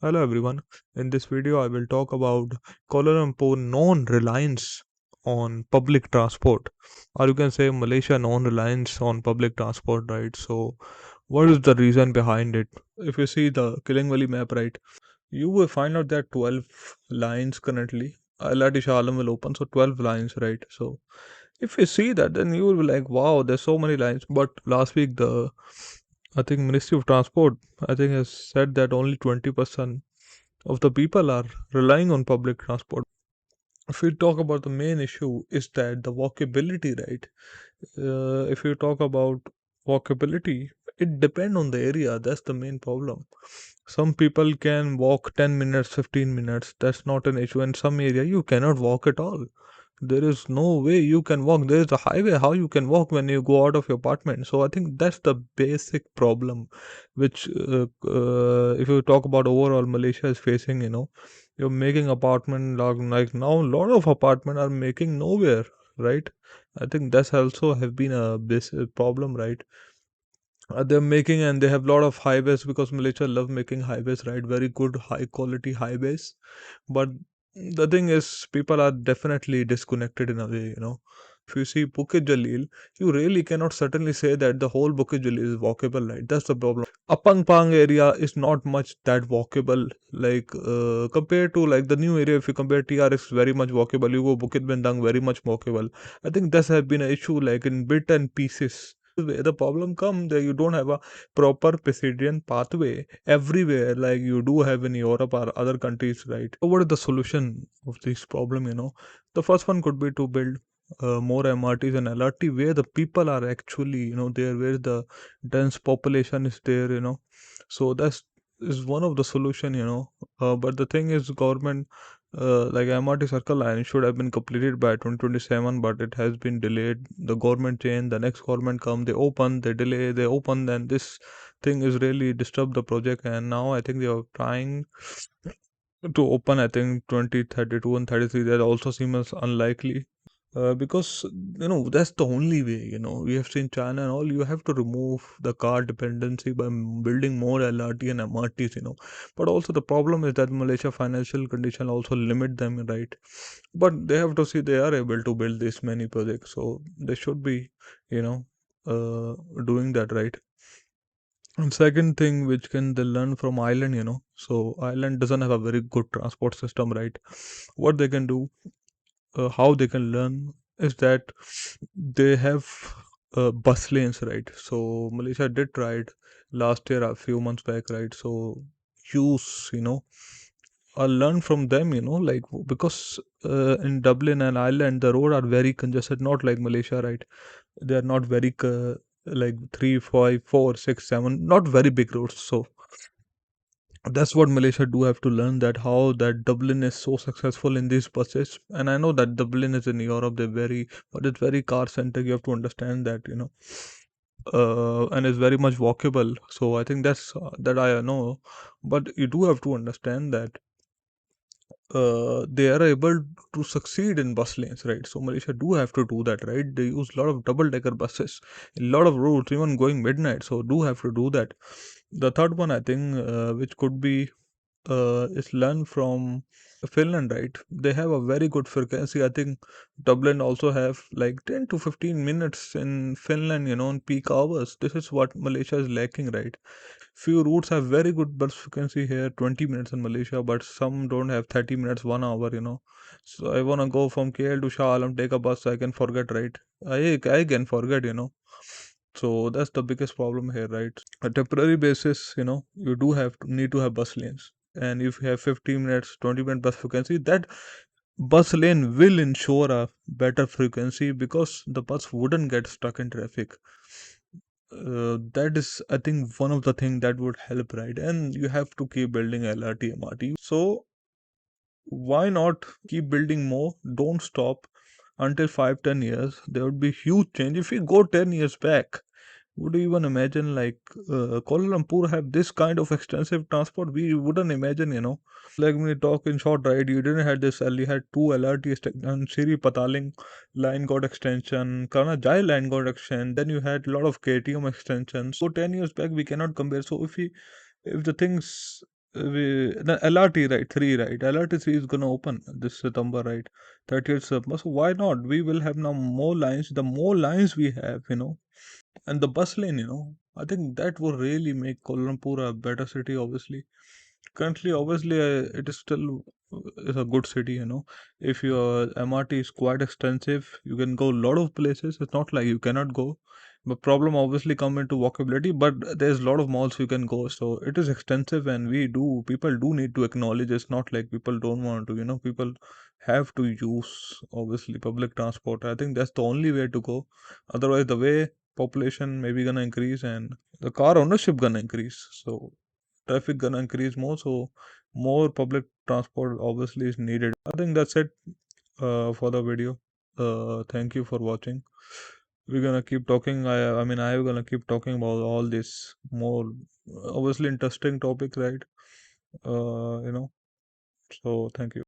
Hello everyone. In this video, I will talk about Kuala Lumpur non-reliance on public transport, or you can say Malaysia non-reliance on public transport, right? So, what is the reason behind it? If you see the Killing Valley map, right, you will find out that 12 lines currently. LRT Shah Alam will open, so 12 lines, right? So, if you see that, then you will be like, wow, there's so many lines. But last week, I think Ministry of Transport, I think, has said that only 20% of the people are relying on public transport. If we talk about the main issue, is that the walkability, right? If you talk about walkability, it depends on the area. That's the main problem. Some people can walk 10 minutes, 15 minutes. That's not an issue. In some area, you cannot walk at all. There is no way you can walk. There is a highway. How you can walk when you go out of your apartment? So I think that's the basic problem, which if you talk about overall Malaysia is facing. You're making apartment like now a lot of apartment are making nowhere, right? I think that's also have been a basic problem, right? They're making and they have a lot of highways because Malaysia love making highways, right? Very good, high quality highways. But the thing is, people are definitely disconnected in a way. If you see Bukit Jalil, you really cannot certainly say that the whole Bukit Jalil is walkable, right? That's the problem. Apang Pang area is not much that walkable, like compared to like the new area. If you compare TR, is very much walkable. You go Bukit Bintang, very much walkable. I think this has been an issue, like in bit and pieces. Where the problem comes that you don't have a proper pedestrian pathway everywhere like you do have in Europe or other countries, right? So what is the solution of this problem? The first one could be to build more MRTs and LRT where the people are actually there, where the dense population is there. So that's is one of the solution. But the thing is, government like MRT Circle Line should have been completed by 2027, but it has been delayed. The government change, the next government come, they open, they delay, they open, then this thing is really disturb the project. And now I think they are trying to open, I think 2032 and 33. That also seems unlikely. Because that's the only way. We have seen China and all. You have to remove the car dependency by building more LRT and MRTs. But also the problem is that Malaysia financial condition also limit them, right? But they have to see they are able to build this many projects, so they should be you know doing that, right? And second thing which can they learn from island. So island doesn't have a very good transport system, right? What they can do, how they can learn, is that they have bus lanes, right? So Malaysia did try it last year, a few months back, right? So use learn from them, like because in Dublin and Ireland the road are very congested, not like Malaysia, right? They are not very like 3, 5, 4, 6, 7, not very big roads. So that's what Malaysia do have to learn, that how that Dublin is so successful in these buses. And I know that Dublin is in Europe, they're very, but it's very car centric. You have to understand that. And it's very much walkable. So I think that's that I know. But you do have to understand that they are able to succeed in bus lanes, right? So Malaysia do have to do that, right? They use a lot of double decker buses, a lot of routes, even going midnight. So do have to do that. The third one, I think, which could be is learn from Finland, right? They have a very good frequency. I think Dublin also have like 10 to 15 minutes in Finland, in peak hours. This is what Malaysia is lacking, right? Few routes have very good bus frequency here, 20 minutes in Malaysia, but some don't have 30 minutes, 1 hour. So I wanna go from KL to Shah Alam, take a bus, I can forget, right? I can forget. So that's the biggest problem here, right? A temporary basis, you do have to need to have bus lanes. And if you have 15 minutes, 20-minute bus frequency, that bus lane will ensure a better frequency because the bus wouldn't get stuck in traffic. That is, I think, one of the thing that would help, right? And you have to keep building LRT, MRT. So why not keep building more? Don't stop until 5-10 years. There would be huge change. If we go 10 years back, would you even imagine like Kuala Lumpur have this kind of extensive transport? We wouldn't imagine. Like when we talk in short, right? You didn't have this. You had two LRT extension, Siri Pataling line got extension, Karadayı line got extension. Then you had a lot of KTM extensions. So 10 years back, we cannot compare. So if the things The LRT, right? 3, right? LRT 3 is gonna open this September, right? 30th September. So why not? We will have now more lines. The more lines we have, and the bus lane, I think that will really make Kuala Lumpur a better city. Obviously, currently, obviously, it is still is a good city. If your MRT is quite extensive, you can go a lot of places. It's not like you cannot go. But problem obviously come into walkability. But there's a lot of malls you can go. So it is extensive, and people do need to acknowledge. It's not like people don't want to. People have to use obviously public transport. I think that's the only way to go. Otherwise, the way population maybe gonna increase and the car ownership gonna increase. So traffic gonna increase more, so more public transport obviously is needed. I think that's it for the video. Thank you for watching. We're gonna keep talking. I'm gonna keep talking about all this more obviously interesting topics, right? uh you know so thank you.